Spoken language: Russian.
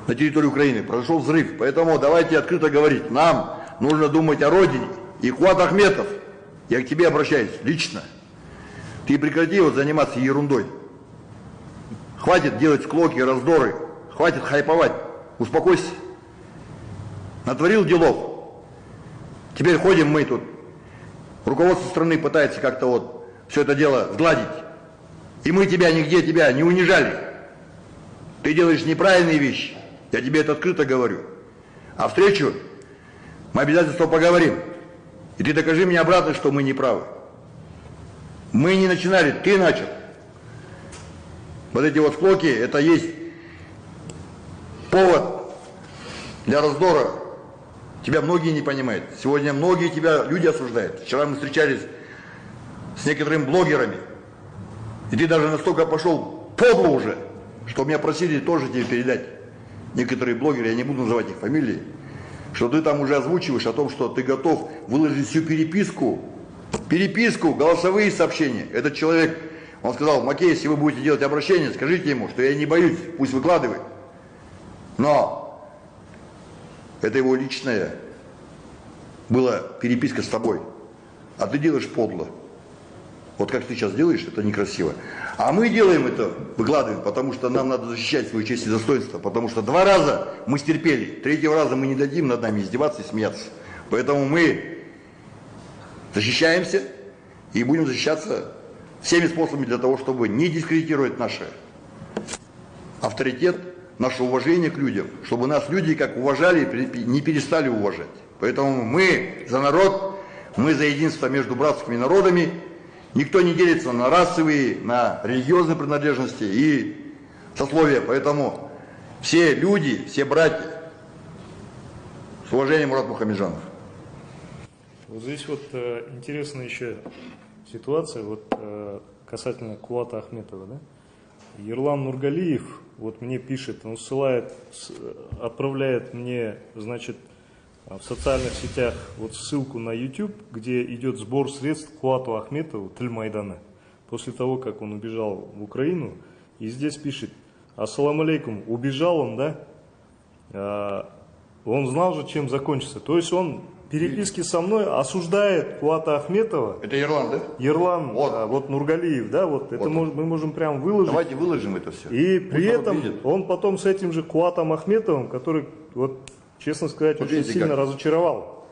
на территории Украины, произошел взрыв. Поэтому давайте открыто говорить, нам нужно думать о родине. И Куат Ахметов, я к тебе обращаюсь лично, ты прекрати вот заниматься ерундой. Хватит делать склоки, раздоры, хватит хайповать, успокойся. Натворил делов. Теперь ходим мы тут, руководство страны пытается как-то вот все это дело сгладить. И мы тебя нигде не унижали. Ты делаешь неправильные вещи, я тебе это открыто говорю. А встречу мы обязательно поговорим. И ты докажи мне обратно, что мы не правы. Мы не начинали, ты начал. Вот эти вот склоки, это есть повод для раздора. Тебя многие не понимают. Сегодня многие тебя люди осуждают. Вчера мы встречались с некоторыми блогерами. И ты даже настолько пошел подло уже, что меня просили тоже тебе передать. Некоторые блогеры, я не буду называть их фамилии, что ты там уже озвучиваешь о том, что ты готов выложить всю переписку, голосовые сообщения. Этот человек, он сказал: Макей, если вы будете делать обращение, скажите ему, что я не боюсь, пусть выкладывает. Но это его личная была переписка с тобой, а ты делаешь подло. Вот как ты сейчас делаешь, это некрасиво. А мы делаем это, выкладываем, потому что нам надо защищать свою честь и достоинство. Потому что 2 раза мы стерпели, 3-го раза мы не дадим над нами издеваться и смеяться. Поэтому мы защищаемся и будем защищаться всеми способами для того, чтобы не дискредитировать наш авторитет, наше уважение к людям, чтобы нас люди как уважали, не перестали уважать. Поэтому мы за народ, мы за единство между братскими народами. Никто не делится на расовые, на религиозные принадлежности и сословия. Поэтому все люди, все братья. С уважением, Мурат Мухамеджанов. Вот здесь вот интересная еще ситуация вот, касательно Куата Ахметова. Да? Ерлан Нургалиев вот мне пишет, он отправляет мне, значит, в социальных сетях вот ссылку на YouTube, где идет сбор средств Куату Ахметову, Тыль-Майдана, после того, как он убежал в Украину. И здесь пишет: ассаламу алейкум, убежал он, да? Он знал же, чем закончится. То есть он в переписке со мной осуждает Куата Ахметова. Это Ерлан, да? Ерлан, вот Нургалиев, да, вот это мы можем прям выложить. Давайте выложим это все. И при этом он потом с этим же Куатом Ахметовым, который, вот, честно сказать, очень сильно разочаровал.